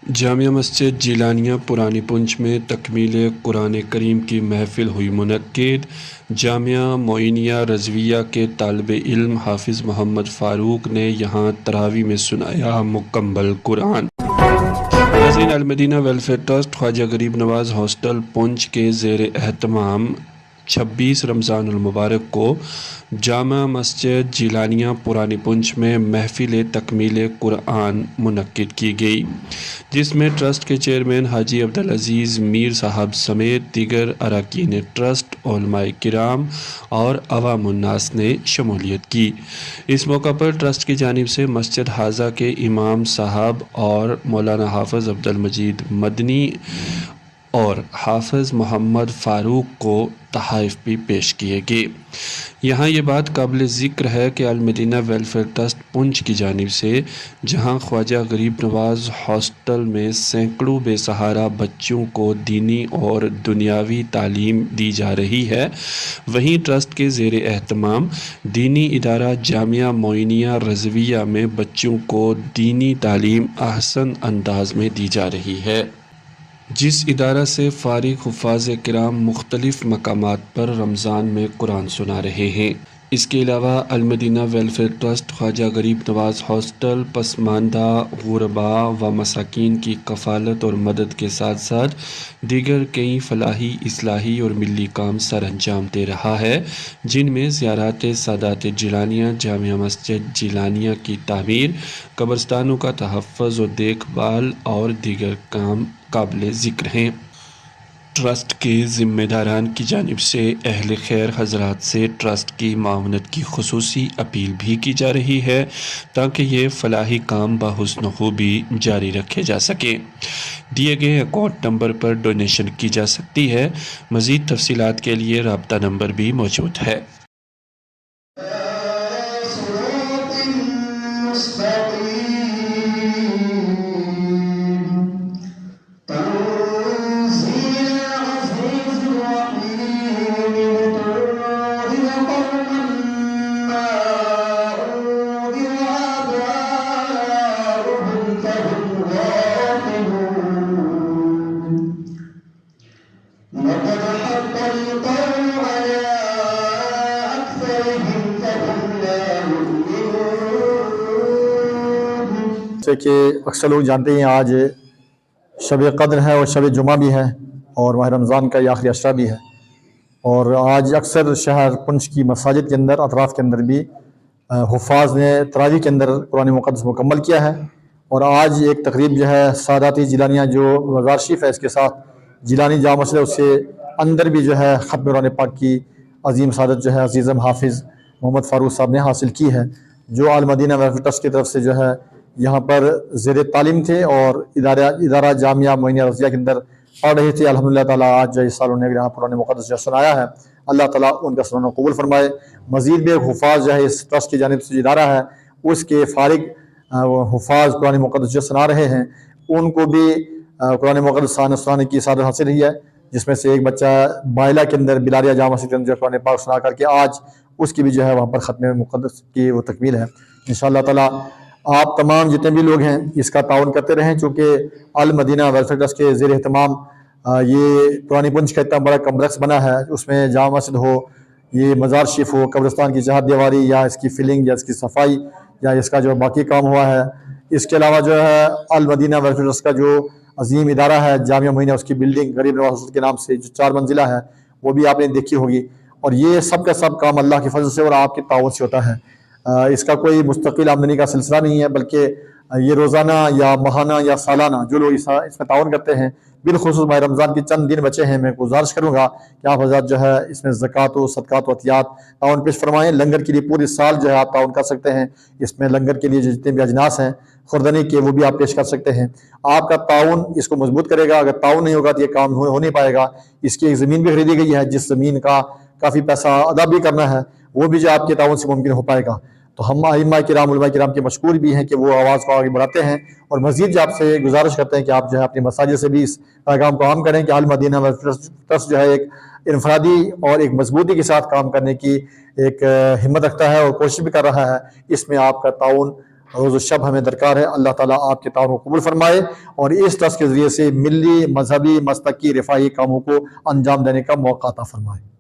جامع مسجد جیلانیہ پرانی پنچ میں تکمیل قرآن کریم کی محفل ہوئی منعقد۔ جامعہ معینیہ رضویہ کے طالب علم حافظ محمد فاروق نے یہاں تراویح میں سنایا مکمل قرآن۔ ناظرین، المدینہ ویلفیئر ٹرسٹ خواجہ غریب نواز ہاسٹل پنچ کے زیر اہتمام 26 رمضان المبارک کو جامع مسجد جیلانیہ پرانی پنچ میں محفل تکمیل قرآن منعقد کی گئی، جس میں ٹرسٹ کے چیئرمین حاجی عبدالعزیز میر صاحب سمیت دیگر اراکین ٹرسٹ، علماء کرام اور عوام الناس نے شمولیت کی۔ اس موقع پر ٹرسٹ کی جانب سے مسجد حاضہ کے امام صاحب اور مولانا حافظ عبدالمجید مدنی اور حافظ محمد فاروق کو تحائف بھی پیش کیے گئے۔ یہاں یہ بات قابل ذکر ہے کہ المدینہ ویلفیئر ٹرسٹ پنچ کی جانب سے جہاں خواجہ غریب نواز ہاسٹل میں سینکڑوں بے سہارا بچوں کو دینی اور دنیاوی تعلیم دی جا رہی ہے، وہیں ٹرسٹ کے زیر اہتمام دینی ادارہ جامعہ معینیہ رضویہ میں بچوں کو دینی تعلیم احسن انداز میں دی جا رہی ہے، جس ادارہ سے فارغ حفاظ کرام مختلف مقامات پر رمضان میں قرآن سنا رہے ہیں۔ اس کے علاوہ المدینہ ویلفیئر ٹرسٹ خواجہ غریب نواز ہاسٹل پسماندہ غرباء و مساکین کی کفالت اور مدد کے ساتھ ساتھ دیگر کئی فلاحی، اصلاحی اور ملی کام سر انجام دے رہا ہے، جن میں زیارات سادات جیلانیہ، جامع مسجد جیلانیہ کی تعمیر، قبرستانوں کا تحفظ و دیکھ بھال اور دیگر کام قابل ذکر ہیں۔ ٹرسٹ کے ذمہ داران کی جانب سے اہل خیر حضرات سے ٹرسٹ کی معاونت کی خصوصی اپیل بھی کی جا رہی ہے تاکہ یہ فلاحی کام بحسن خوبی جاری رکھے جا سکیں۔ دیے گئے اکاؤنٹ نمبر پر ڈونیشن کی جا سکتی ہے۔ مزید تفصیلات کے لیے رابطہ نمبر بھی موجود ہے۔ جیسے کہ اکثر لوگ جانتے ہیں آج شب قدر ہے اور شب جمعہ بھی ہے اور ماہ رمضان کا یہ آخری عشرہ بھی ہے، اور آج اکثر شہر پنچ کی مساجد کے اندر، اطراف کے اندر بھی حفاظ نے تراویح کے اندر قرآن مقدس مکمل کیا ہے، اور آج ایک تقریب جو ہے ساداتی جیلانیہ جو مزار شریف ہے اس کے ساتھ جیلانی جامع مسجد، اس سے اندر بھی جو ہے ختم قرآن پاک کی عظیم سعادت جو ہے عزیزم حافظ محمد فاروق صاحب نے حاصل کی ہے، جو المدینہ ویلفیئر ٹرسٹ کی طرف سے جو ہے یہاں پر زیر تعلیم تھے اور ادارہ جامعہ معینیہ رضویہ کے اندر پڑھ رہے تھے۔ الحمدللہ تعالیٰ آج اس سال انہیں یہاں قرآن مقدس جو سنایا ہے، اللہ تعالیٰ ان کا سنانا قبول فرمائے۔ مزید بھی حفاظ جو ہے اس ٹرسٹ کی جانب سے ادارہ ہے، اس کے فارغ حفاظ قرآن مقدس جو سنا رہے ہیں ان کو بھی قرآن مقدس سنانے کی سعادت حاصل ہوئی ہے، جس میں سے ایک بچہ بائلہ کے اندر بلاریہ جامع مسجد کے اندر قرآن پاک سنا کر کے آج اس کی بھی جو ہے وہاں پر ختم مقدس کی وہ تکمیل ہے۔ انشاءاللہ تعالیٰ آپ تمام جتنے بھی لوگ ہیں اس کا تعاون کرتے رہیں، چونکہ المدینہ ویلفیئر ٹرسٹ کے زیر اہتمام یہ پرانی پنچ کا اتنا بڑا کمپلیکس بنا ہے، اس میں جامع مسجد ہو، یہ مزار شریف ہو، قبرستان کی چہار دیواری یا اس کی فلنگ یا اس کی صفائی یا اس کا جو باقی کام ہوا ہے، اس کے علاوہ جو ہے المدینہ ویلفیئر ٹرسٹ کا جو عظیم ادارہ ہے جامعہ معینیہ، اس کی بلڈنگ غریب نواز ہاسٹل کے نام سے جو 4 منزلہ ہے وہ بھی آپ نے دیکھی ہوگی، اور یہ سب کا سب کام اللہ کے فضل سے اور آپ کے تعاون سے ہوتا ہے۔ اس کا کوئی مستقل آمدنی کا سلسلہ نہیں ہے، بلکہ یہ روزانہ یا ماہانہ یا سالانہ جو لوگ اس میں تعاون کرتے ہیں، بالخصوص ماہ رمضان کی چند دن بچے ہیں، میں گزارش کروں گا کہ آپ حضرات جو ہے اس میں زکوٰۃ و صدقات و عطیات تعاون پیش فرمائیں۔ لنگر کے لیے پورے سال جو ہے آپ تعاون کر سکتے ہیں، اس میں لنگر کے لیے جتنے بھی اجناس ہیں خوردنی کے وہ بھی آپ پیش کر سکتے ہیں۔ آپ کا تعاون اس کو مضبوط کرے گا، اگر تعاون نہیں ہوگا تو یہ کام ہو نہیں پائے گا۔ اس کی ایک زمین بھی خریدی گئی ہے، جس زمین کا کافی پیسہ ادا بھی کرنا ہے، وہ بھی جو آپ کے تعاون سے ممکن ہو پائے گا۔ تو ہم ائمہ کرام علماء کرام کے مشکور بھی ہیں کہ وہ آواز کو آگے بڑھاتے ہیں، اور مزید جو آپ سے گزارش کرتے ہیں کہ آپ جو ہے اپنی مساجد سے بھی اس پیغام کو عام کریں کہ المدینہ ٹرسٹ جو ہے ایک انفرادی اور ایک مضبوطی کے ساتھ کام کرنے کی ایک ہمت رکھتا ہے اور کوشش بھی کر رہا ہے۔ اس میں آپ کا تعاون روز الشب ہمیں درکار ہے۔ اللہ تعالیٰ آپ کے تعاون کو قبول فرمائے اور اس ٹرسٹ کے ذریعے سے ملی، مذہبی، مسلکی، رفاہی کاموں کو انجام دینے کا موقع عطا فرمائے۔